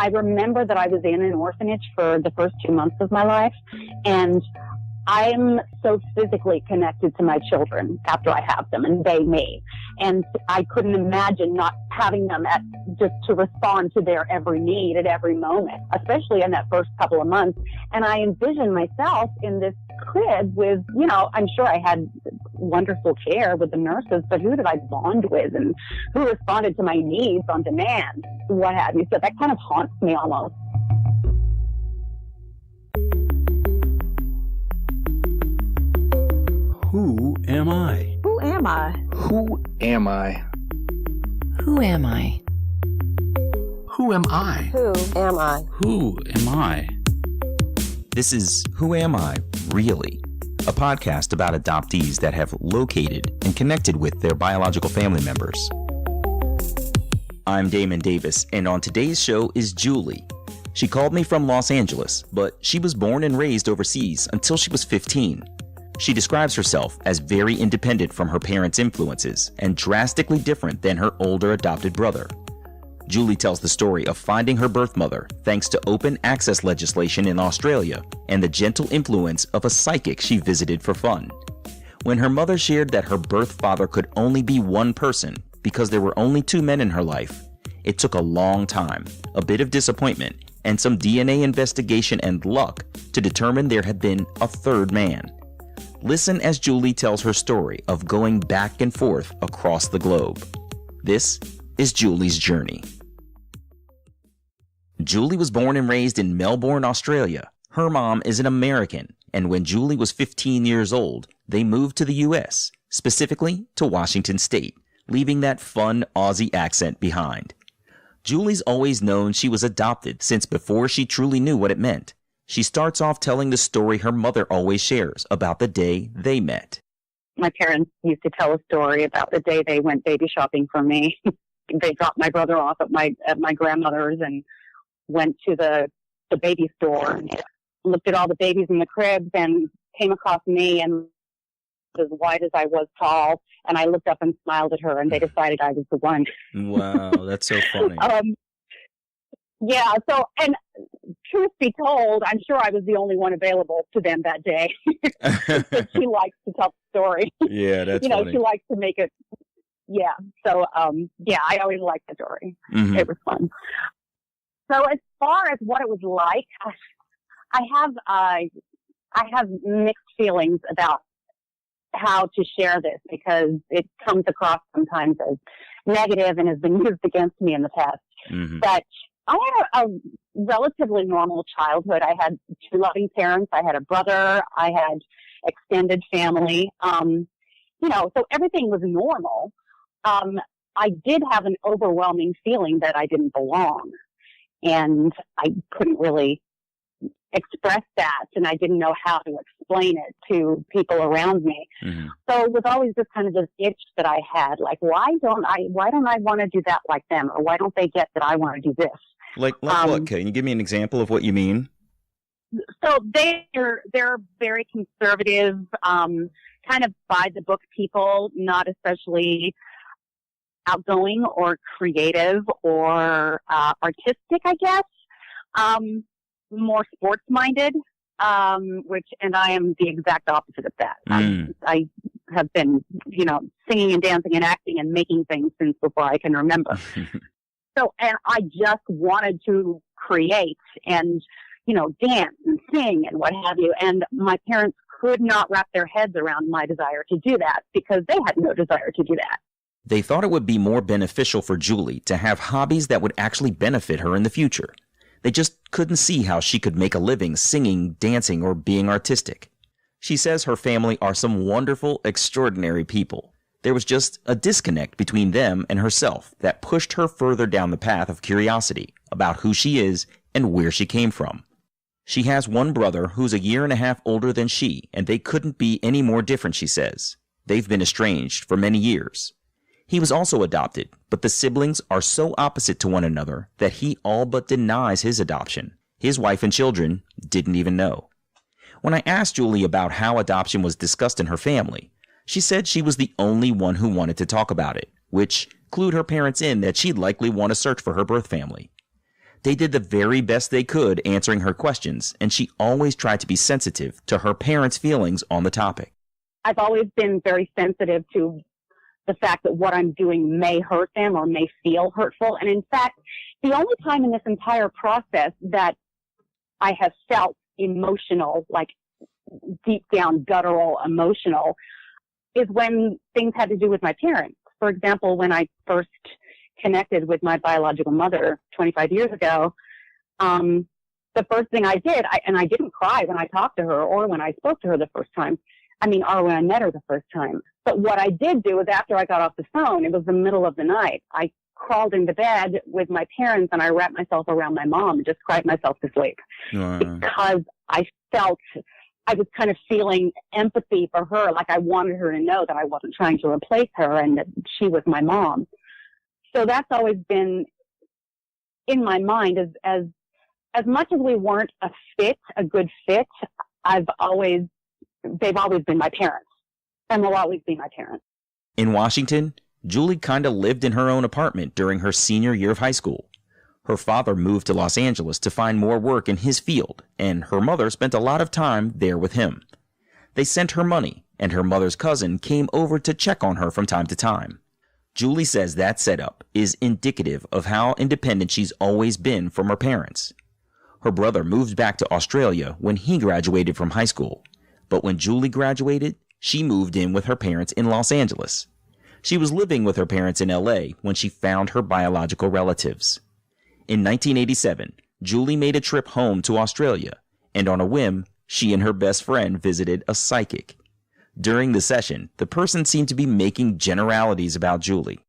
I remember that I was in an orphanage for the first 2 months of my life, and I'm so physically connected to my children after I have them, and they me. And I couldn't imagine not having them just to respond to their every need at every moment, especially in that first couple of months. And I envisioned myself in this crib with, I'm sure I had wonderful care with the nurses, but who did I bond with and who responded to my needs on demand, what have you. So that kind of haunts me almost. Who am I? Who am I? Who am I? Who am I? Who am I? Who am I? Who am I? This is Who Am I, Really? A podcast about adoptees that have located and connected with their biological family members. I'm Damon Davis, and on today's show is Julie. She called me from Los Angeles, but she was born and raised overseas until she was 15. She describes herself as very independent from her parents' influences and drastically different than her older adopted brother. Julie tells the story of finding her birth mother thanks to open access legislation in Australia and the gentle influence of a psychic she visited for fun. When her mother shared that her birth father could only be one person because there were only two men in her life, it took a long time, a bit of disappointment, and some DNA investigation and luck to determine there had been a third man. Listen as Julie tells her story of going back and forth across the globe. This is Julie's journey. Julie was born and raised in Melbourne, Australia. Her mom is an American, and when Julie was 15 years old, they moved to the U.S., specifically to Washington State, leaving that fun Aussie accent behind. Julie's always known she was adopted since before she truly knew what it meant. She starts off telling the story her mother always shares about the day they met. My parents used to tell a story about the day they went baby shopping for me. They dropped my brother off at my grandmother's and went to the baby store and looked at all the babies in the cribs and came across me, and as wide as I was tall, and I looked up and smiled at her, and they decided I was the one. Wow, that's so funny. Yeah, so, and truth be told, I'm sure I was the only one available to them that day. She likes to tell the story. Yeah, that's funny. She likes to make it. Yeah, so, I always liked the story. Mm-hmm. It was fun. So as far as what it was like, I have mixed feelings about how to share this because it comes across sometimes as negative and has been used against me in the past. Mm-hmm. But I had a relatively normal childhood. I had two loving parents. I had a brother. I had extended family. So everything was normal. I did have an overwhelming feeling that I didn't belong, and I couldn't really express that, and I didn't know how to explain it to people around me. Mm-hmm. So it was always just kind of this itch that I had, like, why don't I want to do that like them, or why don't they get that I want to do this? Like what? Can you give me an example of what you mean? So they're very conservative, kind of by the book people, not especially outgoing or creative or artistic, I guess. More sports minded, and I am the exact opposite of that. I have been, singing and dancing and acting and making things since before I can remember. So, and I just wanted to create and, dance and sing and what have you. And my parents could not wrap their heads around my desire to do that because they had no desire to do that. They thought it would be more beneficial for Julie to have hobbies that would actually benefit her in the future. They just couldn't see how she could make a living singing, dancing, or being artistic. She says her family are some wonderful, extraordinary people. There was just a disconnect between them and herself that pushed her further down the path of curiosity about who she is and where she came from. She has one brother who's a year and a half older than she, and they couldn't be any more different, she says. They've been estranged for many years. He was also adopted, but the siblings are so opposite to one another that he all but denies his adoption. His wife and children didn't even know. When I asked Julie about how adoption was discussed in her family, she said she was the only one who wanted to talk about it, which clued her parents in that she'd likely want to search for her birth family. They did the very best they could answering her questions, and she always tried to be sensitive to her parents' feelings on the topic. I've always been very sensitive to the fact that what I'm doing may hurt them or may feel hurtful. And in fact, the only time in this entire process that I have felt emotional, like deep down guttural emotional, is when things had to do with my parents. For example, when I first connected with my biological mother 25 years ago, the first thing I did, and I didn't cry when I talked to her or when I spoke to her the first time, or when I met her the first time. But what I did do was after I got off the phone, it was the middle of the night, I crawled into bed with my parents and I wrapped myself around my mom and just cried myself to sleep. Because I was kind of feeling empathy for her, like I wanted her to know that I wasn't trying to replace her and that she was my mom. So that's always been in my mind as much as we weren't a good fit, they've always been my parents and will always be my parents. In Washington, Julie kind of lived in her own apartment during her senior year of high school. Her father moved to Los Angeles to find more work in his field, and her mother spent a lot of time there with him. They sent her money, and her mother's cousin came over to check on her from time to time. Julie says that setup is indicative of how independent she's always been from her parents. Her brother moved back to Australia when he graduated from high school, but when Julie graduated, she moved in with her parents in Los Angeles. She was living with her parents in LA when she found her biological relatives. In 1987, Julie made a trip home to Australia, and on a whim, she and her best friend visited a psychic. During the session, the person seemed to be making generalities about Julie.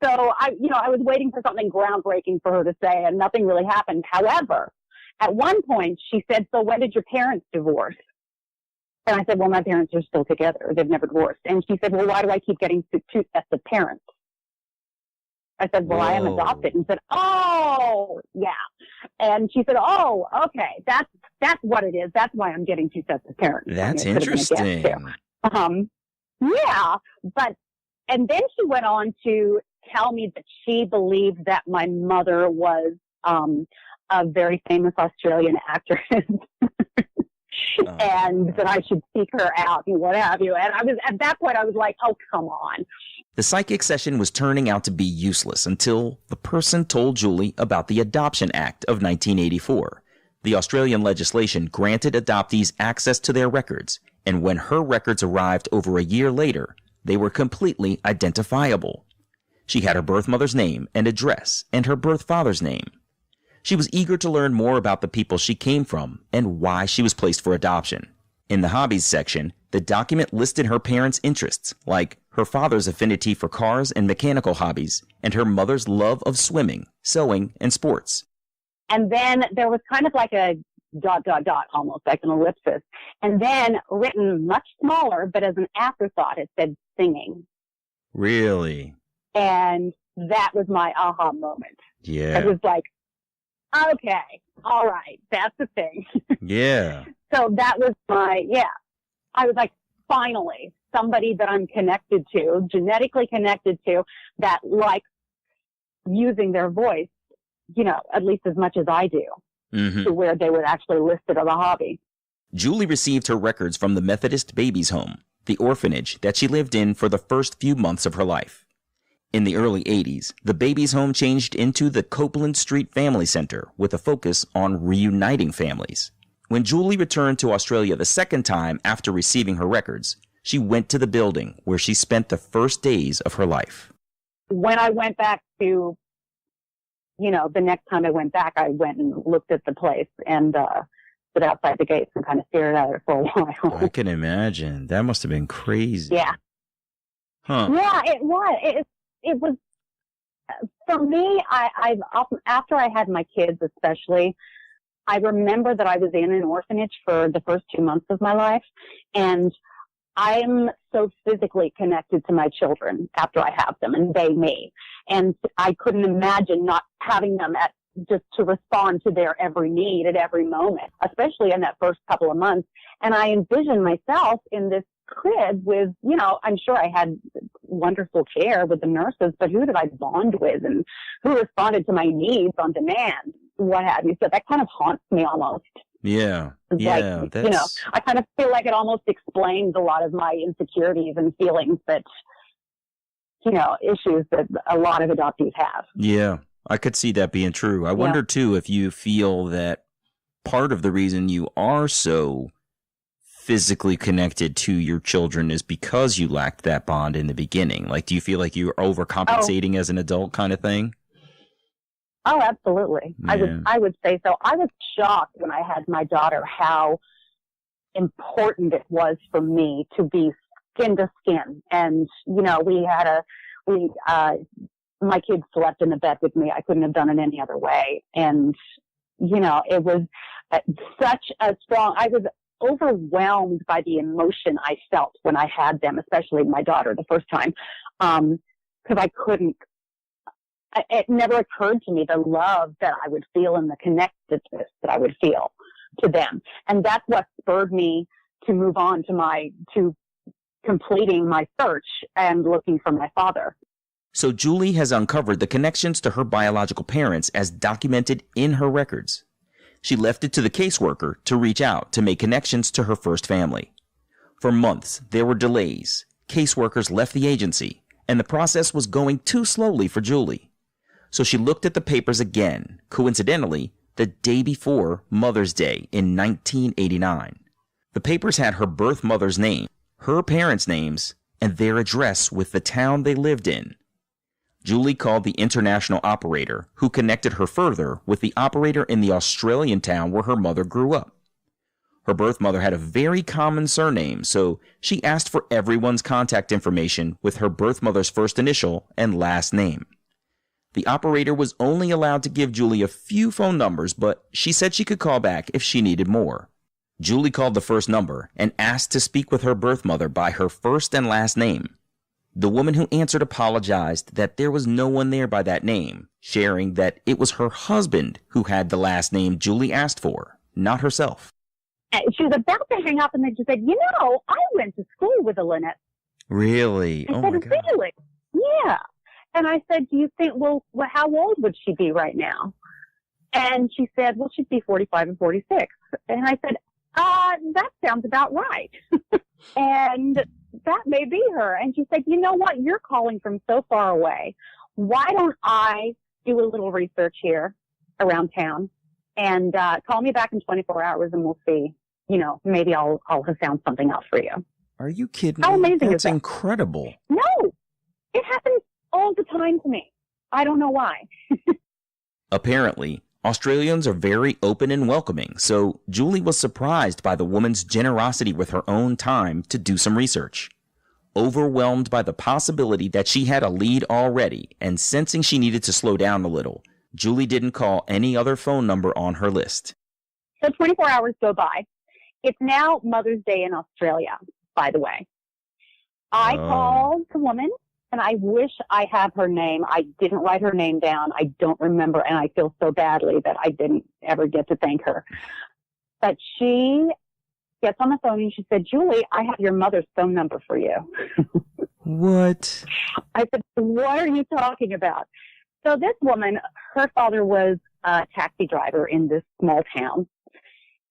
So I was waiting for something groundbreaking for her to say, and nothing really happened. However, at one point, she said, "So when did your parents divorce?" And I said, "Well, my parents are still together. They've never divorced." And she said, "Well, why do I keep getting two sets of parents?" I said, "Well, I am adopted." And said, "Oh, yeah." And she said, "Oh, okay. That's what it is. That's why I'm getting two sets of parents." That's interesting. Yeah. And then she went on to tell me that she believed that my mother was a very famous Australian actress. And that I should seek her out and what have you. And at that point, I was like, oh, come on. The psychic session was turning out to be useless until the person told Julie about the Adoption Act of 1984. The Australian legislation granted adoptees access to their records, and when her records arrived over a year later, they were completely identifiable. She had her birth mother's name and address and her birth father's name. She was eager to learn more about the people she came from and why she was placed for adoption. In the hobbies section, the document listed her parents' interests, like her father's affinity for cars and mechanical hobbies, and her mother's love of swimming, sewing, and sports. And then there was kind of like a ... almost like an ellipsis. And then written much smaller, but as an afterthought, it said singing. Really? And that was my aha moment. Yeah. It was like, okay, all right, that's the thing. Yeah. So that was I was like, finally, somebody that I'm connected to, genetically connected to, that likes using their voice, at least as much as I do, to where they would actually list it as a hobby. Julie received her records from the Methodist Babies Home, the orphanage that she lived in for the first few months of her life. In the early 80s, the Babies Home changed into the Copeland Street Family Center with a focus on reuniting families. When Julie returned to Australia the second time after receiving her records, she went to the building where she spent the first days of her life. When I went back to, the next time I went back, I went and looked at the place and stood outside the gates and kind of stared at it for a while. I can imagine. That must have been crazy. Yeah. Huh. Yeah, it was. It was, for me, I've often, after I had my kids especially, I remember that I was in an orphanage for the first 2 months of my life, and I'm so physically connected to my children after I have them, and they me. And I couldn't imagine not having them just to respond to their every need at every moment, especially in that first couple of months. And I envisioned myself in this crib with, I'm sure I had wonderful care with the nurses, but who did I bond with and who responded to my needs on demand? what have you. So that kind of haunts me almost. Yeah. It's Yeah. like, That's... I kind of feel like it almost explains a lot of my insecurities and feelings that, issues that a lot of adoptees have. Yeah. I could see that being true. I wonder, too, if you feel that part of the reason you are so physically connected to your children is because you lacked that bond in the beginning. Like, do you feel like you're overcompensating as an adult kind of thing? Oh, absolutely. Yeah. I would say so. I was shocked when I had my daughter how important it was for me to be skin to skin. And, my kids slept in the bed with me. I couldn't have done it any other way. And, it was such a strong, I was overwhelmed by the emotion I felt when I had them, especially my daughter the first time. Because I couldn't, it never occurred to me the love that I would feel and the connectedness that I would feel to them. And that's what spurred me to move on to completing my search and looking for my father. So Julie has uncovered the connections to her biological parents as documented in her records. She left it to the caseworker to reach out to make connections to her first family. For months, there were delays. Caseworkers left the agency, and the process was going too slowly for Julie. So she looked at the papers again, coincidentally, the day before Mother's Day in 1989. The papers had her birth mother's name, her parents' names, and their address with the town they lived in. Julie called the international operator, who connected her further with the operator in the Australian town where her mother grew up. Her birth mother had a very common surname, so she asked for everyone's contact information with her birth mother's first initial and last name. The operator was only allowed to give Julie a few phone numbers, but she said she could call back if she needed more. Julie called the first number and asked to speak with her birth mother by her first and last name. The woman who answered apologized that there was no one there by that name, sharing that it was her husband who had the last name Julie asked for, not herself. And she was about to hang up and then she said, I went to school with a Lynette. Really? I Oh said, my God. really? Yeah. And I said, do you think, well, how old would she be right now? And she said, well, she'd be 45 and 46. And I said, that sounds about right. And that may be her. And she said, you know what? You're calling from so far away. Why don't I do a little research here around town and call me back in 24 hours and we'll see, maybe I'll have found something else for you. Are you kidding How me? amazing That's is that? incredible. No, it happens all the time to me. I don't know why. Apparently, Australians are very open and welcoming, so Julie was surprised by the woman's generosity with her own time to do some research. Overwhelmed by the possibility that she had a lead already and sensing she needed to slow down a little, Julie didn't call any other phone number on her list. So 24 hours go by. It's now Mother's Day in Australia, by the way. I called the woman, and I wish I have her name. I didn't write her name down. I don't remember, and I feel so badly that I didn't ever get to thank her. But she gets on the phone, and she said, Julie, I have your mother's phone number for you. What? I said, what are you talking about? So this woman, her father was a taxi driver in this small town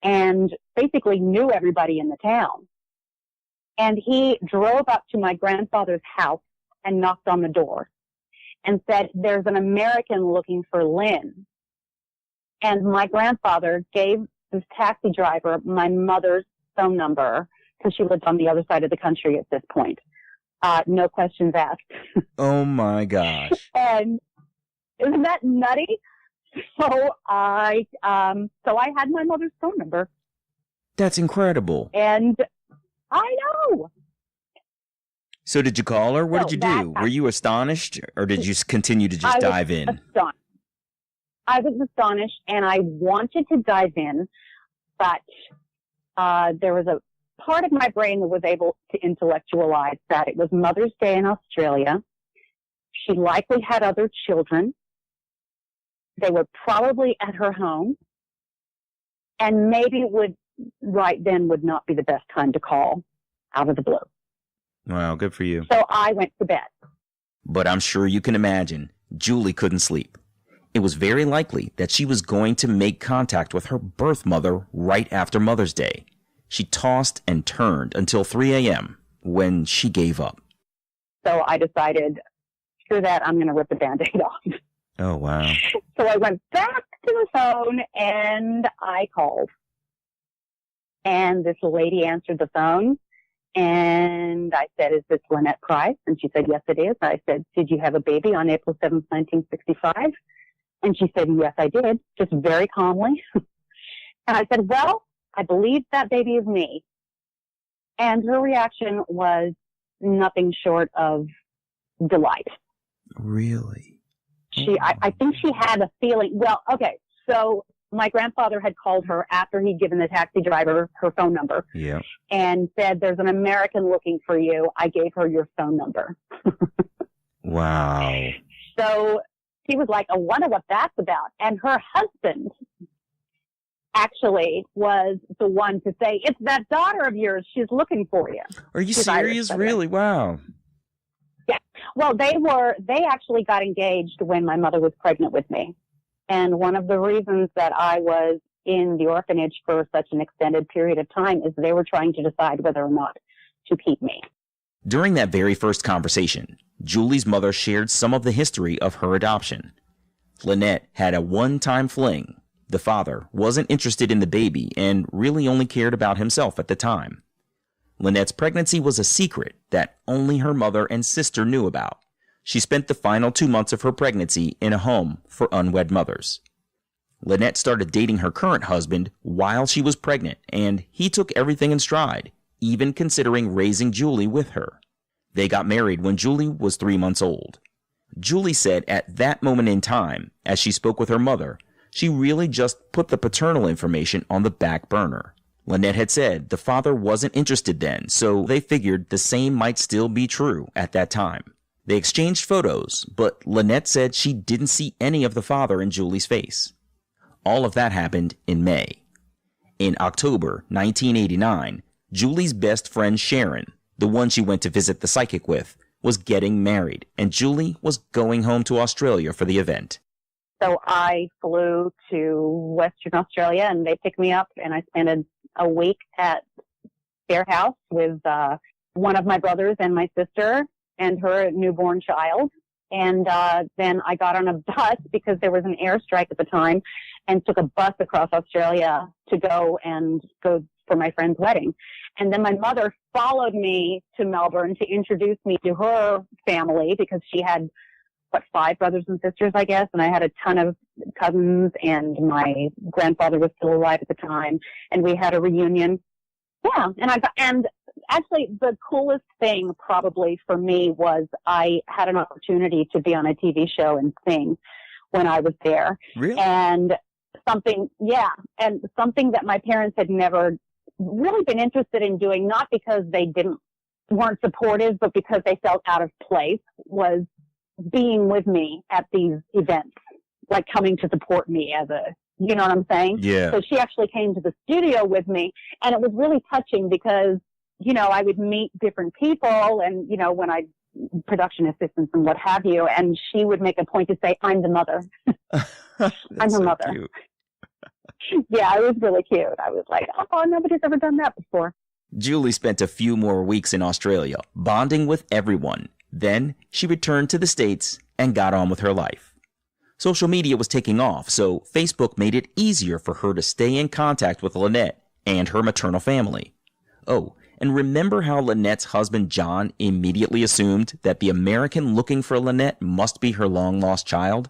and basically knew everybody in the town. And he drove up to my grandfather's house and knocked on the door and said, there's an American looking for Lynn. And my grandfather gave this taxi driver my mother's phone number because she lived on the other side of the country at this point. No questions asked. Oh my gosh. And isn't that nutty? So I had my mother's phone number. That's incredible. And I know. So did you call her? What So did you that do? Were you astonished, or did you continue to just dive in? Astonished. I was astonished, and I wanted to dive in, but there was a part of my brain that was able to intellectualize that it was Mother's Day in Australia. She likely had other children. They were probably at her home, and maybe right then would not be the best time to call out of the blue. Wow, good for you. So I went to bed. But I'm sure you can imagine, Julie couldn't sleep. It was very likely that she was going to make contact with her birth mother right after Mother's Day. She tossed and turned until 3 a.m. when she gave up. So I decided, screw that, I'm going to rip the Band-Aid off. Oh, wow. So I went back to the phone and I called. And this lady answered the phone. And I said, is this Lynette Price? And she said, yes, it is. I said, did you have a baby on April 7th, 1965? And she said, yes, I did, just very calmly. And I said, well, I believe that baby is me. And her reaction was nothing short of delight. Really? I think she had a feeling. Well, okay, so my grandfather had called her after he'd given the taxi driver her phone number. Yeah. And said, there's an American looking for you. I gave her your phone number. Wow. So she was like, I wonder what that's about. And her husband actually was the one to say, it's that daughter of yours. She's looking for you. Are you She's serious? Irish, Really? Wow. Yeah. Well, they actually got engaged when my mother was pregnant with me. And one of the reasons that I was in the orphanage for such an extended period of time is they were trying to decide whether or not to keep me. During that very first conversation, Julie's mother shared some of the history of her adoption. Lynette had a one-time fling. The father wasn't interested in the baby and really only cared about himself at the time. Lynette's pregnancy was a secret that only her mother and sister knew about. She spent the final 2 months of her pregnancy in a home for unwed mothers. Lynette started dating her current husband while she was pregnant, and he took everything in stride, even considering raising Julie with her. They got married when Julie was 3 months old. Julie said at that moment in time, as she spoke with her mother, she really just put the paternal information on the back burner. Lynette had said the father wasn't interested then, so they figured the same might still be true at that time. They exchanged photos, but Lynette said she didn't see any of the father in Julie's face. All of that happened in May. In October 1989, Julie's best friend Sharon, the one she went to visit the psychic with, was getting married, and Julie was going home to Australia for the event. So I flew to Western Australia, and they picked me up, and I spent a week at their house with one of my brothers and my sister and her newborn child. And then I got on a bus because there was an airstrike at the time, and took a bus across Australia to go for my friend's wedding. And then my mother followed me to Melbourne to introduce me to her family because she had, 5 brothers and sisters, I guess. And I had a ton of cousins, and my grandfather was still alive at the time. And we had a reunion. Yeah. And actually the coolest thing probably for me was I had an opportunity to be on a TV show and sing when I was there. Really? And something that my parents had never really been interested in doing, not because they weren't supportive, but because they felt out of place, was being with me at these events, like coming to support me you know what I'm saying? Yeah. So she actually came to the studio with me, and it was really touching because, I would meet different people and, when production assistants and what have you, and she would make a point to say, I'm the mother. I'm her mother. Cute. Yeah, it was really cute. I was like, oh, nobody's ever done that before. Julie spent a few more weeks in Australia, bonding with everyone. Then she returned to the States and got on with her life. Social media was taking off, so Facebook made it easier for her to stay in contact with Lynette and her maternal family. Oh, and remember how Lynette's husband John immediately assumed that the American looking for Lynette must be her long-lost child?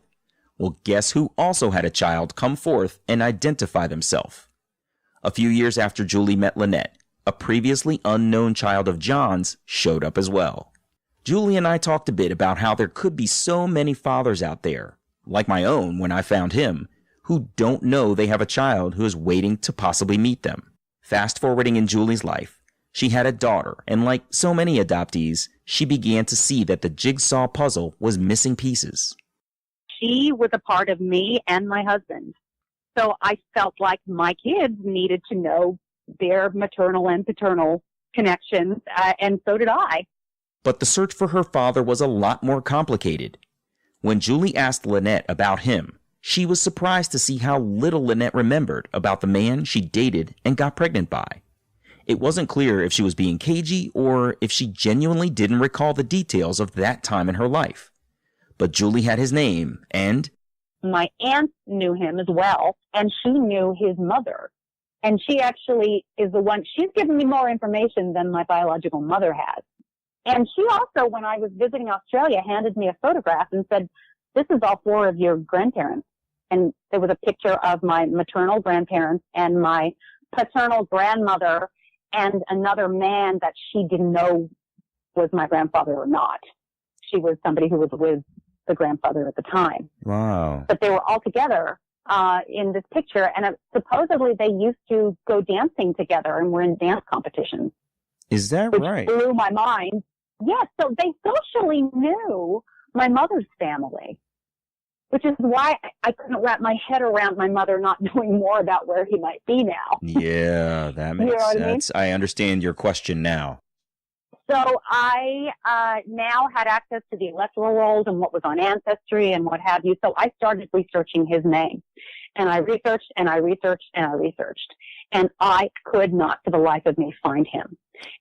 Well, guess who also had a child come forth and identify themselves? A few years after Julie met Lynette, a previously unknown child of John's showed up as well. Julie and I talked a bit about how there could be so many fathers out there, like my own when I found him, who don't know they have a child who is waiting to possibly meet them. Fast forwarding in Julie's life, she had a daughter, and like so many adoptees, she began to see that the jigsaw puzzle was missing pieces. She was a part of me and my husband. So I felt like my kids needed to know their maternal and paternal connections, and so did I. But the search for her father was a lot more complicated. When Julie asked Lynette about him, she was surprised to see how little Lynette remembered about the man she dated and got pregnant by. It wasn't clear if she was being cagey or if she genuinely didn't recall the details of that time in her life. But Julie had his name, and my aunt knew him as well, and she knew his mother. And she actually is the one, she's given me more information than my biological mother has. And she also, when I was visiting Australia, handed me a photograph and said, "This is all 4 of your grandparents." And there was a picture of my maternal grandparents and my paternal grandmother and another man that she didn't know was my grandfather or not. She was somebody who was with the grandfather at the time. wow. But they were all together in this picture, and supposedly they used to go dancing together and were in dance competitions. Is that Which right? blew my mind. Yes, so they socially knew my mother's family, which is why I couldn't wrap my head around my mother not knowing more about where he might be now. Yeah, that You makes know what I mean? sense. I understand your question now. So I now had access to the electoral rolls and what was on Ancestry and what have you. So I started researching his name. And I researched and I researched and I researched. And I could not for the life of me find him.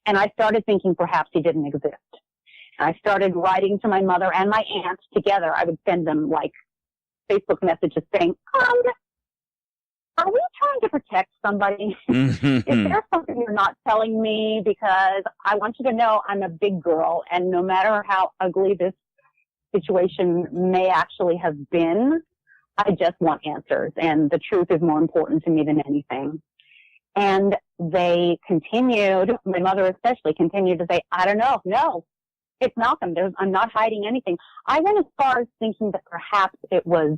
And I started thinking perhaps he didn't exist. And I started writing to my mother and my aunt together. I would send them like Facebook messages saying, are we trying to protect somebody? Is there something you're not telling me? Because I want you to know I'm a big girl, and no matter how ugly this situation may actually have been, I just want answers, and the truth is more important to me than anything. And they continued, my mother especially continued to say, I don't know, no, it's Malcolm. I'm not hiding anything. I went as far as thinking that perhaps it was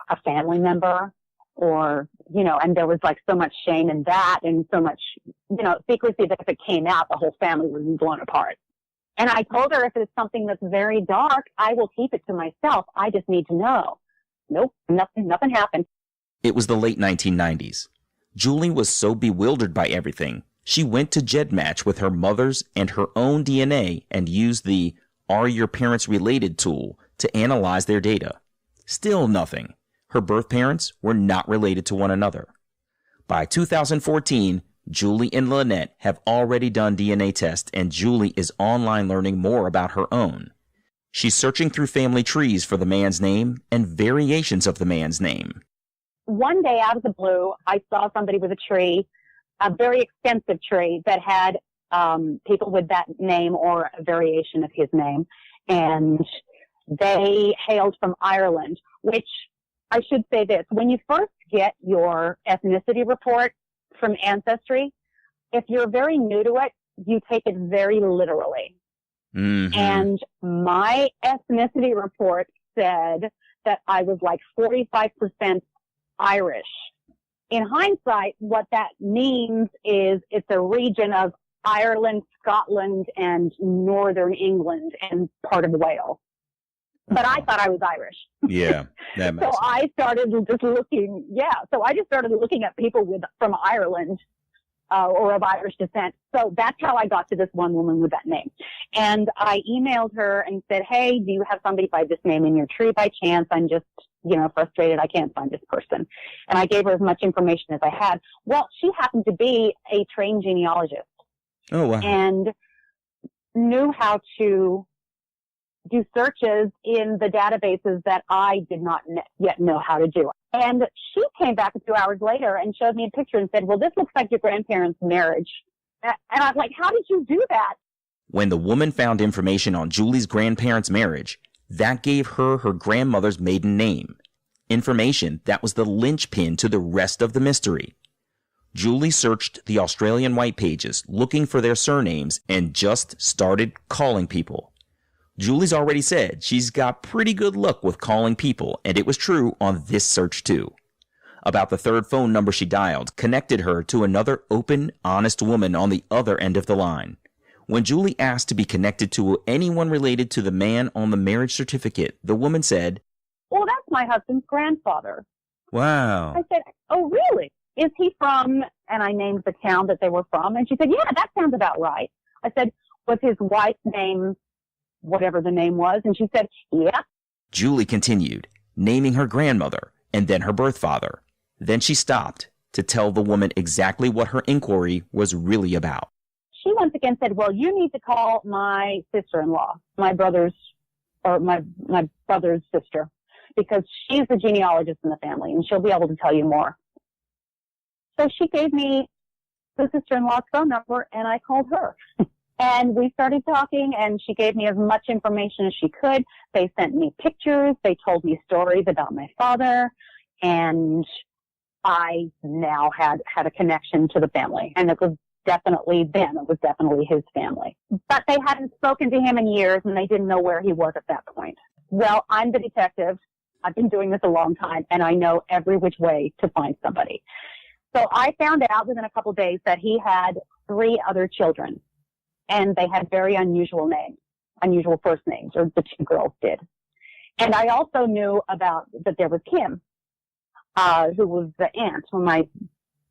a family member, or, you know, and there was like so much shame in that and so much, you know, secrecy that if it came out, the whole family would be blown apart. And I told her if it's something that's very dark, I will keep it to myself. I just need to know. Nope, nothing happened. It was the late 1990s. Julie was so bewildered by everything, she went to GEDmatch with her mother's and her own DNA and used the Are Your Parents Related tool to analyze their data. Still nothing. Her birth parents were not related to one another. By 2014, Julie and Lynette have already done DNA tests, and Julie is online learning more about her own. She's searching through family trees for the man's name and variations of the man's name. One day out of the blue, I saw somebody with a tree, a very extensive tree that had people with that name or a variation of his name. And they hailed from Ireland, which I should say this. When you first get your ethnicity report from Ancestry, if you're very new to it, you take it very literally. Mm-hmm. And my ethnicity report said that I was like 45% Irish. In hindsight, what that means is it's a region of Ireland, Scotland, and Northern England, and part of Wales. But I thought I was Irish. Yeah, that makes So sense. I started just looking, so I just started looking at people from Ireland or of Irish descent. So that's how I got to this one woman with that name. And I emailed her and said, hey, do you have somebody by this name in your tree by chance? I'm just, frustrated. I can't find this person. And I gave her as much information as I had. Well, she happened to be a trained genealogist Oh, wow. and knew how to do searches in the databases that I did not yet know how to do. And she came back a few hours later and showed me a picture and said, well, this looks like your grandparents' marriage. And I was like, how did you do that? When the woman found information on Julie's grandparents' marriage, that gave her grandmother's maiden name, information that was the linchpin to the rest of the mystery. Julie searched the Australian white pages looking for their surnames and just started calling people. Julie's already said she's got pretty good luck with calling people, and it was true on this search too. About the third phone number she dialed connected her to another open, honest woman on the other end of the line. When Julie asked to be connected to anyone related to the man on the marriage certificate, the woman said, well, that's my husband's grandfather. wow. I said, oh, really? Is he from, and I named the town that they were from, and she said, yeah, that sounds about right. I said, was his wife's name whatever the name was? And she said, yeah. Julie continued, naming her grandmother, and then her birth father. Then she stopped to tell the woman exactly what her inquiry was really about. She once again said, well, you need to call my sister-in-law, my brother's sister, because she's the genealogist in the family, and she'll be able to tell you more. So she gave me the sister-in-law's phone number, and I called her. And we started talking, and she gave me as much information as she could. They sent me pictures. They told me stories about my father, and I now had a connection to the family. And it was definitely his family. But they hadn't spoken to him in years, and they didn't know where he was at that point. Well, I'm the detective. I've been doing this a long time, and I know every which way to find somebody. So I found out within a couple of days that he had 3 other children, and they had very unusual names, unusual first names, or the 2 girls did. And I also knew that there was Kim, who was the aunt, one of my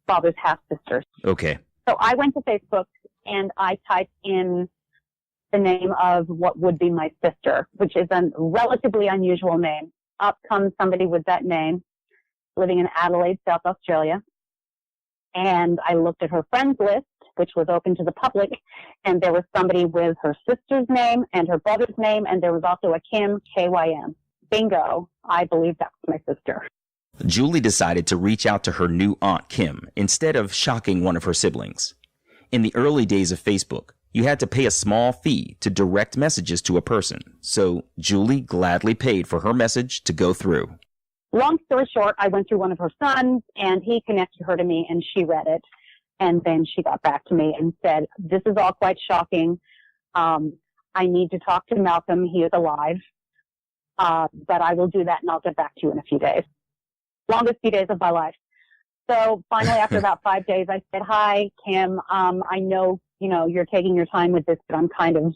father's half-sisters. Okay. So I went to Facebook and I typed in the name of what would be my sister, which is a relatively unusual name. Up comes somebody with that name living in Adelaide, South Australia. And I looked at her friends list, which was open to the public, and there was somebody with her sister's name and her brother's name, and there was also a Kim, K-Y-M. Bingo. I believe that was my sister. Julie decided to reach out to her new aunt, Kim, instead of shocking one of her siblings. In the early days of Facebook, you had to pay a small fee to direct messages to a person, so Julie gladly paid for her message to go through. Long story short, I went through one of her sons, and he connected her to me, and she read it. And then she got back to me and said, this is all quite shocking. I need to talk to Malcolm. He is alive. But I will do that, and I'll get back to you in a few days. Longest few days of my life. So finally, after about 5 days, I said, hi, Kim. I know, you're taking your time with this, but I'm kind of,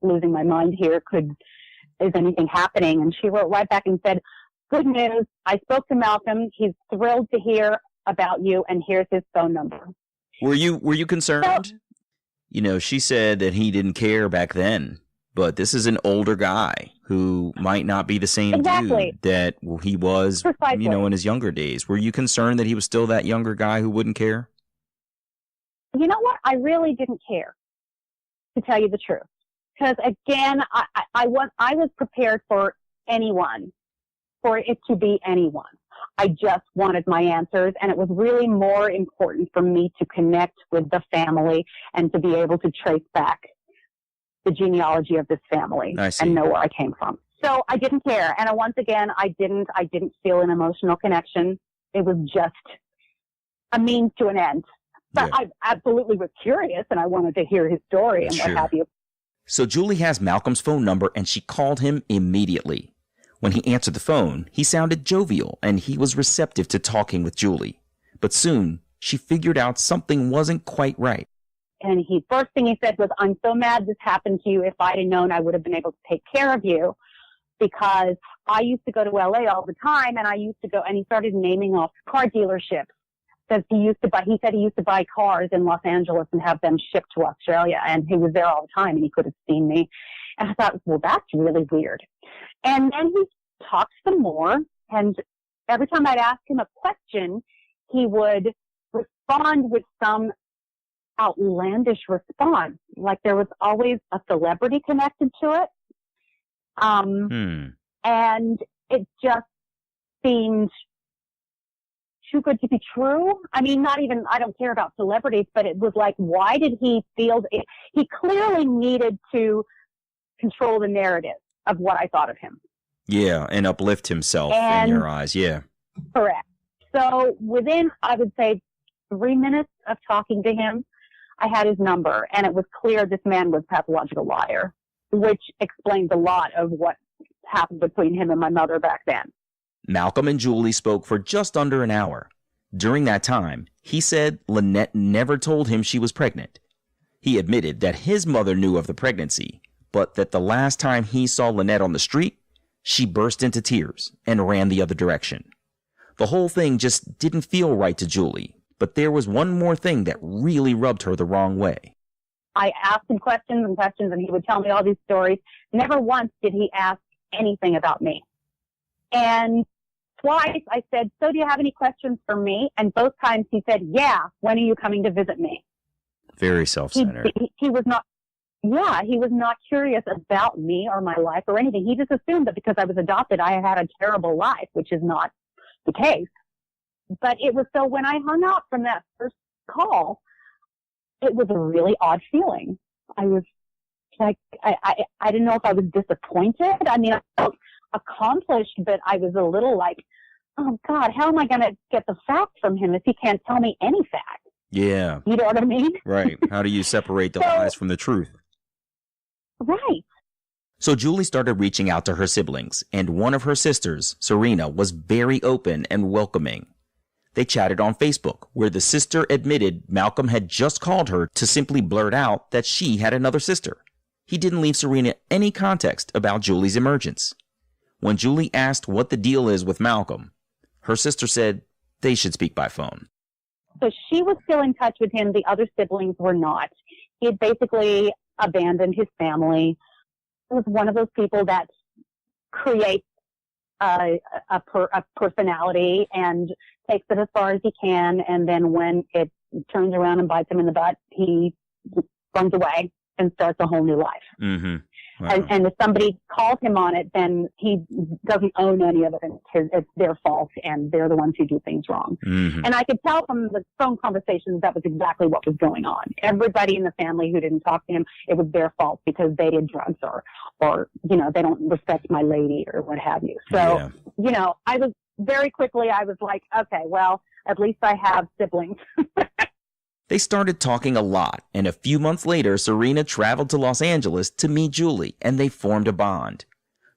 losing my mind here. Is anything happening? And she wrote right back and said, good news. I spoke to Malcolm. He's thrilled to hear about you, and here's his phone number. Were you concerned? So, she said that he didn't care back then, but this is an older guy who might not be the same exactly. dude that he was, Precisely. in his younger days. Were you concerned that he was still that younger guy who wouldn't care? You know what? I really didn't care, to tell you the truth. Because again, I was prepared for it to be anyone. I just wanted my answers, and it was really more important for me to connect with the family and to be able to trace back the genealogy of this family and know where I came from. So I didn't care. And once again, I didn't feel an emotional connection. It was just a means to an end. But yeah. I absolutely was curious, and I wanted to hear his story and what have you. So Julie has Malcolm's phone number, and she called him immediately. When he answered the phone, he sounded jovial, and he was receptive to talking with Julie. But soon, she figured out something wasn't quite right. And first thing he said was, I'm so mad this happened to you. If I'd have known, I would have been able to take care of you, because I used to go to LA all the time, and he started naming off car dealerships. He said he used to buy cars in Los Angeles and have them shipped to Australia, and he was there all the time, and he could have seen me. And I thought, well, that's really weird. And then he talked some more, and every time I'd ask him a question, he would respond with some outlandish response, like there was always a celebrity connected to it. And it just seemed too good to be true. I mean, I don't care about celebrities, but it was like, why did he feel it? He clearly needed to control the narrative of what I thought of him. Yeah, and uplift himself in your eyes, yeah. Correct. So within, I would say, 3 minutes of talking to him, I had his number, and it was clear this man was a pathological liar, which explains a lot of what happened between him and my mother back then. Malcolm and Julie spoke for just under an hour. During that time, he said Lynette never told him she was pregnant. He admitted that his mother knew of the pregnancy, but that the last time he saw Lynette on the street, she burst into tears and ran the other direction. The whole thing just didn't feel right to Julie, but there was one more thing that really rubbed her the wrong way. I asked him questions, and he would tell me all these stories. Never once did he ask anything about me. And twice I said, so do you have any questions for me? And both times he said, yeah, when are you coming to visit me? Very self-centered. He was not, he was not curious about me or my life or anything. He just assumed that because I was adopted, I had a terrible life, which is not the case. But it was, so when I hung up from that first call, it was a really odd feeling. I was like, I didn't know if I was disappointed. I mean, I felt accomplished, but I was a little like, oh God, how am I going to get the facts from him if he can't tell me any fact? Yeah. You know what I mean? Right. How do you separate the lies from the truth? Right. So Julie started reaching out to her siblings, and one of her sisters, Serena, was very open and welcoming. They chatted on Facebook, where the sister admitted Malcolm had just called her to simply blurt out that she had another sister. He didn't leave Serena any context about Julie's emergence. When Julie asked what the deal is with Malcolm, her sister said they should speak by phone. So she was still in touch with him. The other siblings were not. He had basically abandoned his family. He was one of those people that creates a personality and takes it as far as he can. And then when it turns around and bites him in the butt, he runs away and starts a whole new life. Mm-hmm. Wow. And if somebody calls him on it, then he doesn't own any of it. It's their fault, and they're the ones who do things wrong. Mm-hmm. And I could tell from the phone conversations that was exactly what was going on. Everybody in the family who didn't talk to him, it was their fault because they did drugs or you know, they don't respect my lady or what have you. So, you know, I was like, okay, well, at least I have siblings. They started talking a lot, and a few months later, Serena traveled to Los Angeles to meet Julie, and they formed a bond.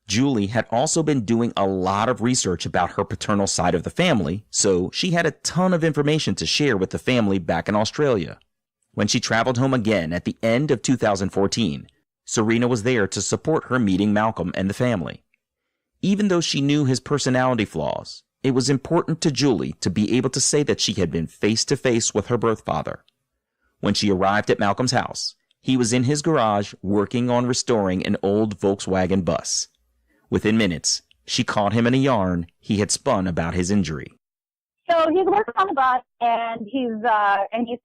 Julie had also been doing a lot of research about her paternal side of the family, so she had a ton of information to share with the family back in Australia. When she traveled home again at the end of 2014, Serena was there to support her meeting Malcolm and the family. Even though she knew his personality flaws, it was important to Julie to be able to say that she had been face to face with her birth father. When she arrived at Malcolm's house, he was in his garage working on restoring an old Volkswagen bus. Within minutes, she caught him in a yarn he had spun about his injury. So he's working on the bus, and he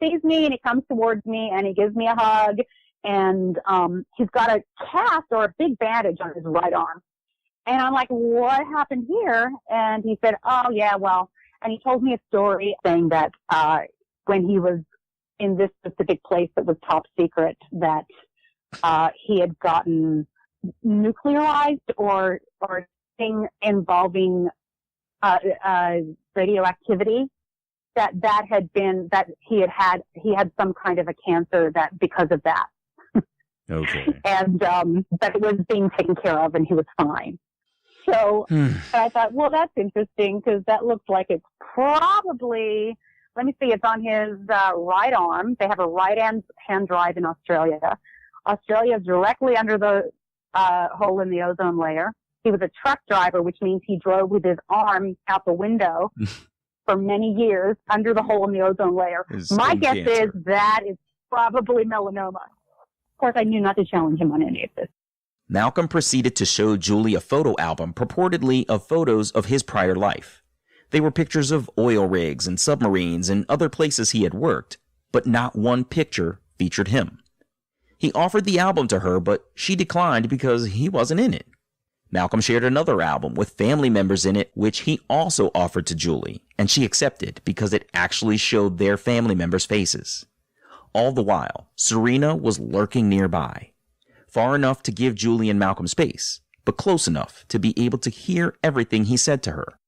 sees me, and he comes towards me, and he gives me a hug, and he's got a cast or a big bandage on his right arm. And I'm like, what happened here? And he said, oh, yeah, well, and he told me a story saying that when he was in this specific place that was top secret, that he had gotten nuclearized or thing involving radioactivity, that he had some kind of a cancer that because of that. Okay. And that it was being taken care of and he was fine. So I thought, well, that's interesting because that looks like it's probably, let me see, it's on his right arm. They have a right-hand drive in Australia. Australia is directly under the hole in the ozone layer. He was a truck driver, which means he drove with his arm out the window for many years under the hole in the ozone layer. My guess is that is probably melanoma. Of course, I knew not to challenge him on any of this. Malcolm proceeded to show Julie a photo album purportedly of photos of his prior life. They were pictures of oil rigs and submarines and other places he had worked, but not one picture featured him. He offered the album to her, but she declined because he wasn't in it. Malcolm shared another album with family members in it, which he also offered to Julie, and she accepted because it actually showed their family members' faces. All the while, Serena was lurking nearby, far enough to give Julie and Malcolm space, but close enough to be able to hear everything he said to her.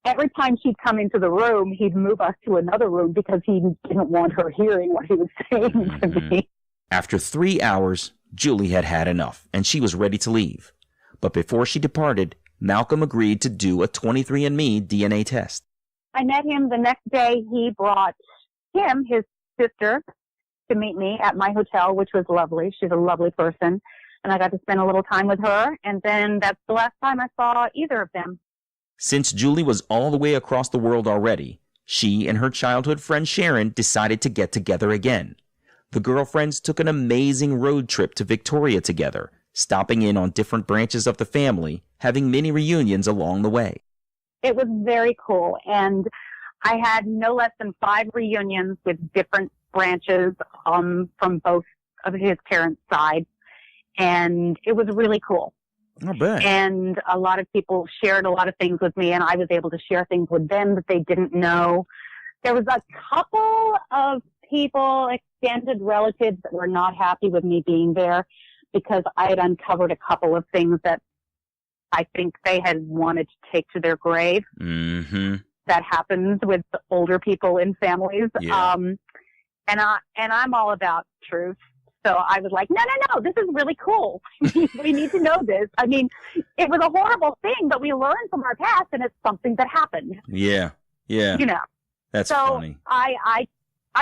Every time she'd come into the room, he'd move us to another room because he didn't want her hearing what he was saying to me. After 3 hours, Julie had had enough, and she was ready to leave. But before she departed, Malcolm agreed to do a 23andMe DNA test. I met him the next day. He brought his sister, to meet me at my hotel, which was lovely. She's a lovely person. And I got to spend a little time with her. And then that's the last time I saw either of them. Since Julie was all the way across the world already, she and her childhood friend Sharon decided to get together again. The girlfriends took an amazing road trip to Victoria together, stopping in on different branches of the family, having mini reunions along the way. It was very cool. And I had no less than 5 reunions with different branches from both of his parents' sides. And it was really cool. I bet. And a lot of people shared a lot of things with me, and I was able to share things with them that they didn't know. There was a couple of people, extended relatives, that were not happy with me being there because I had uncovered a couple of things that I think they had wanted to take to their grave. Mm-hmm. That happens with the older people in families. Yeah. And I'm all about truth. So I was like, no, this is really cool. We need to know this. I mean, it was a horrible thing, but we learned from our past, and it's something that happened. Yeah. Yeah. You know. That's so funny. I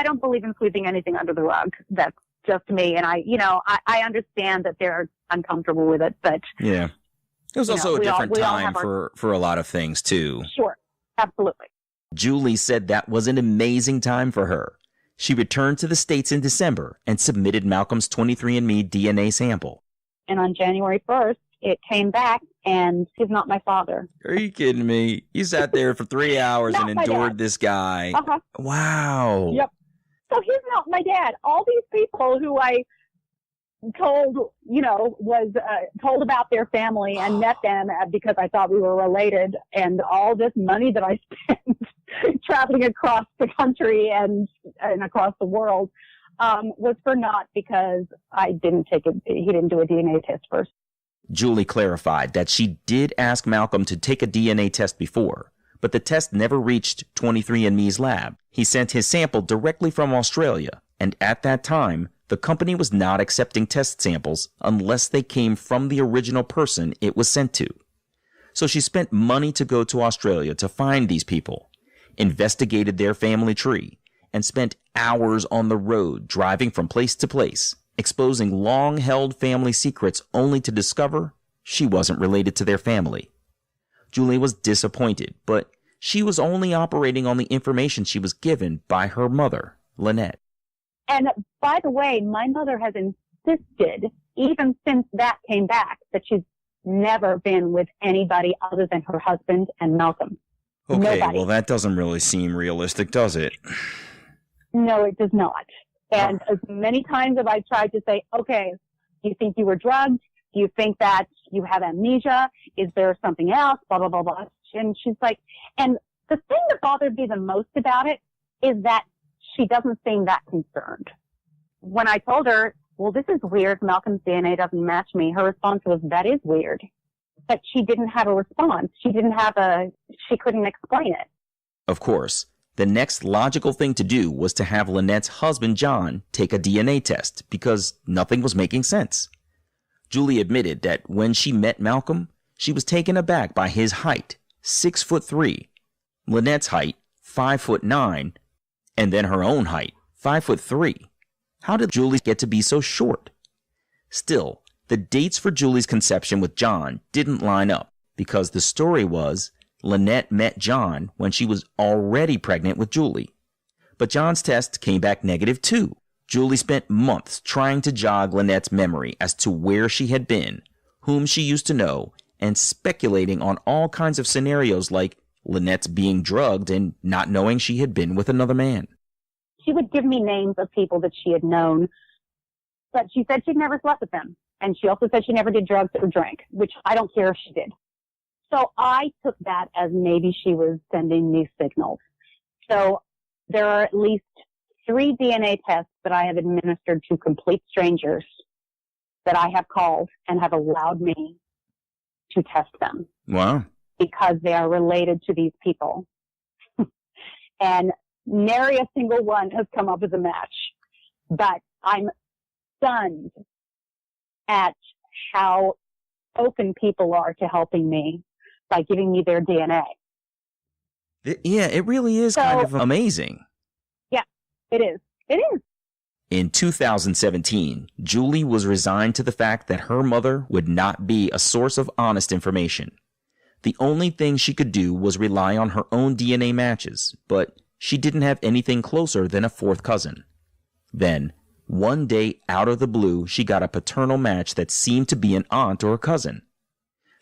don't believe in sweeping anything under the rug. That's just me. And I understand that they're uncomfortable with it, but yeah. It was also a different time our... for a lot of things too. Sure. Absolutely. Julie said that was an amazing time for her. She returned to the States in December and submitted Malcolm's 23andMe DNA sample. And on January 1st, it came back, and he's not my father. Are you kidding me? You sat there for 3 hours and endured dad. This guy. Uh-huh. Wow. Yep. So he's not my dad. All these people who I told, was told about their family and met them because I thought we were related, and all this money that I spent traveling across the country and across the world was for naught because he didn't do a DNA test first. Julie clarified that she did ask Malcolm to take a DNA test before, but the test never reached 23andMe's lab. He sent his sample directly from Australia, and at that time, the company was not accepting test samples unless they came from the original person it was sent to. So she spent money to go to Australia to find these people, investigated their family tree, and spent hours on the road driving from place to place, exposing long-held family secrets only to discover she wasn't related to their family. Julie was disappointed, but she was only operating on the information she was given by her mother, Lynette. And by the way, my mother has insisted, even since that came back, that she's never been with anybody other than her husband and Malcolm. Okay, Nobody. Well, that doesn't really seem realistic, does it? No, it does not. And as many times have I tried to say, okay, do you think you were drugged? Do you think that you have amnesia? Is there something else? Blah, blah, blah, blah. And she's like, and the thing that bothered me the most about it is that she doesn't seem that concerned. When I told her, well, this is weird, Malcolm's DNA doesn't match me, her response was, that is weird. But she didn't have a response. She couldn't explain it. Of course, the next logical thing to do was to have Lynette's husband, John, take a DNA test because nothing was making sense. Julie admitted that when she met Malcolm, she was taken aback by his height, 6'3", Lynette's height, 5'9", and then her own height, 5'3". How did Julie get to be so short? Still, the dates for Julie's conception with John didn't line up because the story was Lynette met John when she was already pregnant with Julie. But John's test came back negative too. Julie spent months trying to jog Lynette's memory as to where she had been, whom she used to know, and speculating on all kinds of scenarios like Lynette's being drugged and not knowing she had been with another man. She would give me names of people that she had known, but she said she'd never slept with them. And she also said she never did drugs or drank, which I don't care if she did. So I took that as maybe she was sending me signals. So there are at least 3 DNA tests that I have administered to complete strangers that I have called and have allowed me to test them. Wow. Because they are related to these people. And nary a single one has come up as a match. But I'm stunned at how open people are to helping me by giving me their DNA. Yeah, it really is kind of amazing. Yeah, it is. It is. In 2017, Julie was resigned to the fact that her mother would not be a source of honest information. The only thing she could do was rely on her own DNA matches, but she didn't have anything closer than a 4th cousin. Then, one day out of the blue, she got a paternal match that seemed to be an aunt or a cousin.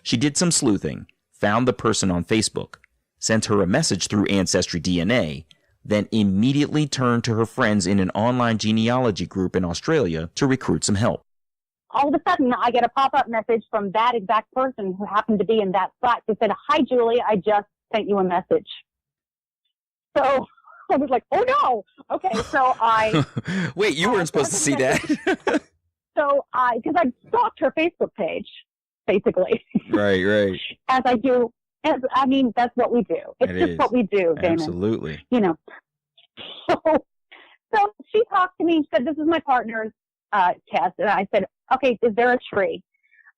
She did some sleuthing, found the person on Facebook, sent her a message through Ancestry DNA, then immediately turned to her friends in an online genealogy group in Australia to recruit some help. All of a sudden, I get a pop-up message from that exact person who happened to be in that site that said, "Hi, Julie, I just sent you a message." So I was like, "Oh, no." Okay, so I... Wait, you weren't supposed to see that. So because I stalked her Facebook page, basically. Right. As I do. I mean, that's what we do. It's just what we do, Damon. Absolutely. You know. So she talked to me and said, "This is my partner's test." And I said, "Okay, is there a tree?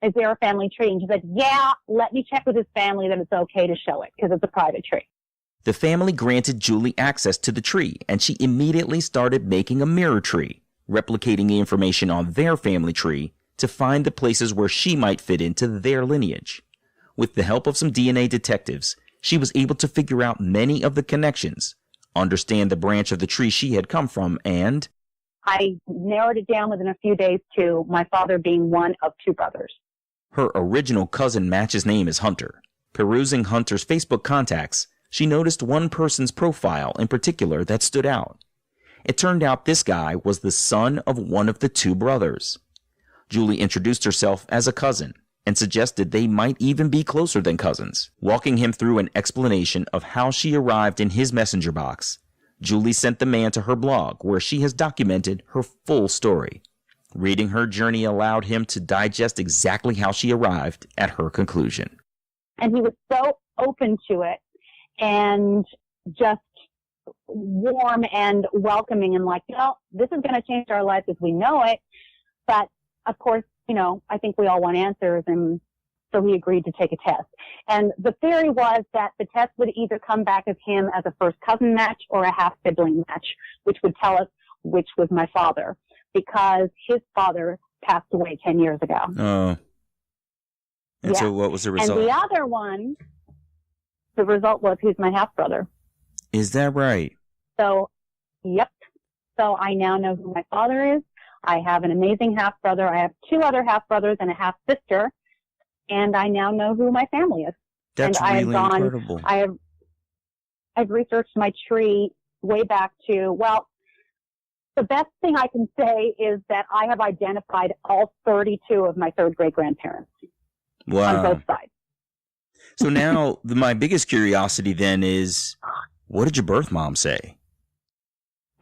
Is there a family tree?" And she said, "Yeah, let me check with his family that it's okay to show it because it's a private tree." The family granted Julie access to the tree, and she immediately started making a mirror tree, replicating the information on their family tree to find the places where she might fit into their lineage. With the help of some DNA detectives, she was able to figure out many of the connections, understand the branch of the tree she had come from, and I narrowed it down within a few days to my father being one of two brothers. her original cousin Match's name is Hunter. Perusing Hunter's Facebook contacts, she noticed one person's profile in particular that stood out. It turned out this guy was the son of one of the two brothers. Julie introduced herself as a cousin and suggested they might even be closer than cousins. Walking him through an explanation of how she arrived in his messenger box, Julie sent the man to her blog where she has documented her full story. Reading her journey allowed him to digest exactly how she arrived at her conclusion. And he was so open to it and just warm and welcoming and like, this is going to change our lives as we know it. But of course, I think we all want answers, and so he agreed to take a test. And the theory was that the test would either come back as him as a first cousin match or a half sibling match, which would tell us which was my father, because his father passed away 10 years ago. Oh. And so what was the result? And the other one, the result was he's my half brother. Is that right? So, yep. So I now know who my father is. I have an amazing half brother. I have two other half brothers and a half sister, and I now know who my family is. That's and really incredible. I've researched my tree way back to, the best thing I can say is that I have identified all 32 of my third great grandparents. Wow. On both sides. So now my biggest curiosity then is, what did your birth mom say?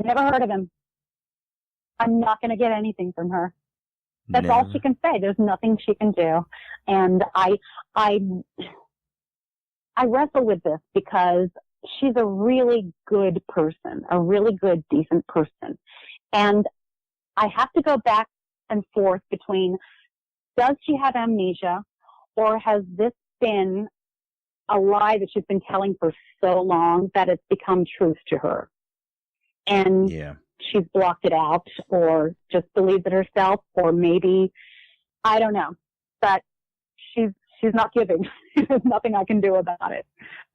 Never heard of him. I'm not going to get anything from her. That's all she can say. There's nothing she can do. And I wrestle with this because she's a really good person, a really good, decent person. And I have to go back and forth between, does she have amnesia, or has this been a lie that she's been telling for so long that it's become truth to her? And she's blocked it out, or just believes it herself, or maybe, I don't know. But she's not giving. There's nothing I can do about it.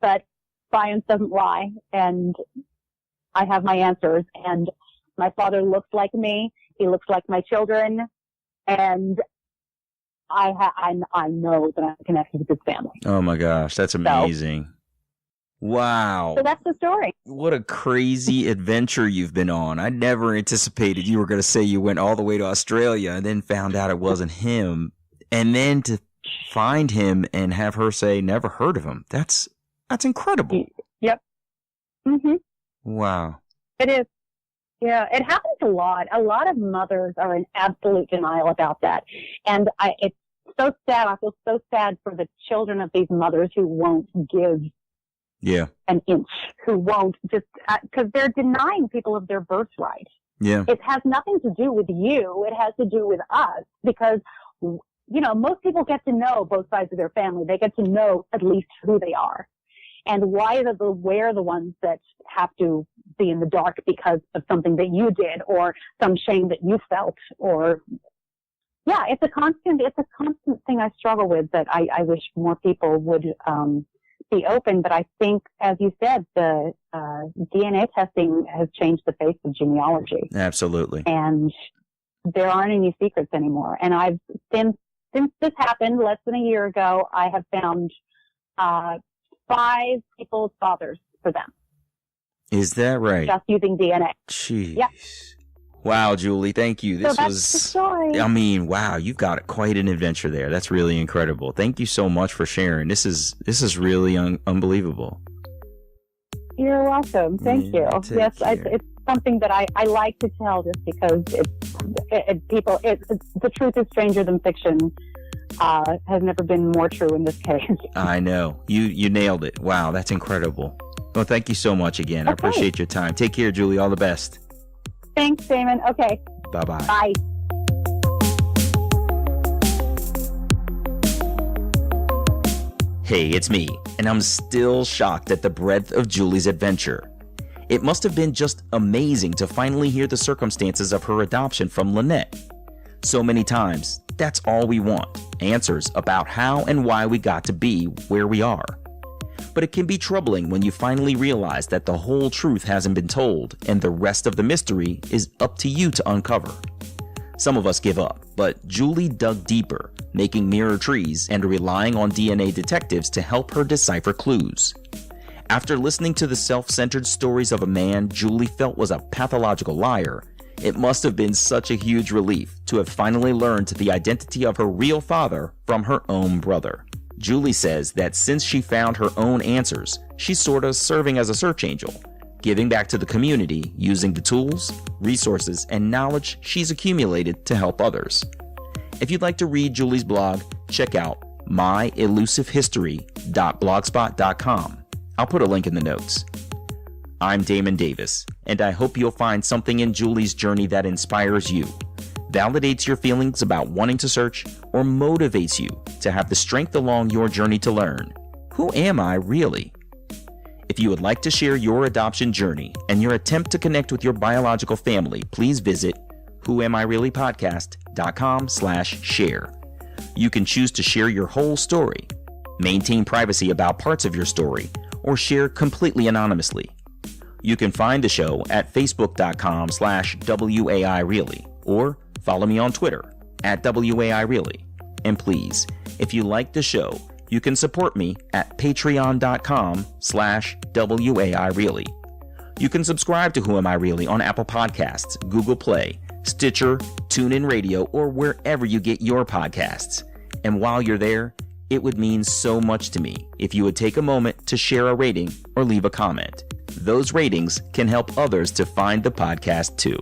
But science doesn't lie, and I have my answers. And my father looks like me. He looks like my children, and I know that I'm connected with his family. Oh my gosh, that's amazing. Wow. So that's the story. What a crazy adventure you've been on. I never anticipated you were going to say you went all the way to Australia and then found out it wasn't him. And then to find him and have her say, never heard of him. That's incredible. Yep. Mm-hmm. Wow. It is. Yeah, it happens a lot. A lot of mothers are in absolute denial about that. And it's so sad. I feel so sad for the children of these mothers who won't give an inch, who won't just, because they're denying people of their birthright. Yeah. It has nothing to do with you. It has to do with us, because, most people get to know both sides of their family. They get to know at least who they are. And we're the ones that have to be in the dark because of something that you did, or some shame that you felt, or it's a constant thing I struggle with, that I wish more people would be open. But I think, as you said, the DNA testing has changed the face of genealogy. Absolutely. And there aren't any secrets anymore. And since this happened less than a year ago, I have found 5 people's fathers for them, Is that right? just using DNA. Jeez. Yep. Wow, Julie, thank you. So This that's was, the story. I mean, wow, you've got quite an adventure there. That's really incredible. Thank you so much for sharing. This is really unbelievable. You're welcome. Thank you. Take Yes, care. it's something that I like to tell just because the truth is stranger than fiction. Has never been more true in this case. I know. You nailed it. Wow, that's incredible. Well, thank you so much again. I Okay. appreciate your time. Take care, Julie. All the best. Thanks, Damon. Okay, Bye-bye. bye. Hey, it's me, and I'm still shocked at the breadth of Julie's adventure. It must have been just amazing to finally hear the circumstances of her adoption from Lynette. So many times, that's all we want, answers about how and why we got to be where we are. But it can be troubling when you finally realize that the whole truth hasn't been told and the rest of the mystery is up to you to uncover. Some of us give up, but Julie dug deeper, making mirror trees and relying on DNA detectives to help her decipher clues. After listening to the self-centered stories of a man Julie felt was a pathological liar, it must have been such a huge relief to have finally learned the identity of her real father from her own brother. Julie says that since she found her own answers, she's sort of serving as a search angel, giving back to the community using the tools, resources, and knowledge she's accumulated to help others. If you'd like to read Julie's blog, check out myelusivehistory.blogspot.com. I'll put a link in the notes. I'm Damon Davis, and I hope you'll find something in Julie's journey that inspires you, validates your feelings about wanting to search, or motivates you to have the strength along your journey to learn. Who am I really? If you would like to share your adoption journey and your attempt to connect with your biological family, please visit whoamireallypodcast.com/share. You can choose to share your whole story, maintain privacy about parts of your story, or share completely anonymously. You can find the show at facebook.com/WAIReally or follow me on Twitter at WAIReally. And please, if you like the show, you can support me at patreon.com/WAIReally. You can subscribe to Who Am I Really on Apple Podcasts, Google Play, Stitcher, TuneIn Radio, or wherever you get your podcasts. And while you're there, it would mean so much to me if you would take a moment to share a rating or leave a comment. Those ratings can help others to find the podcast too.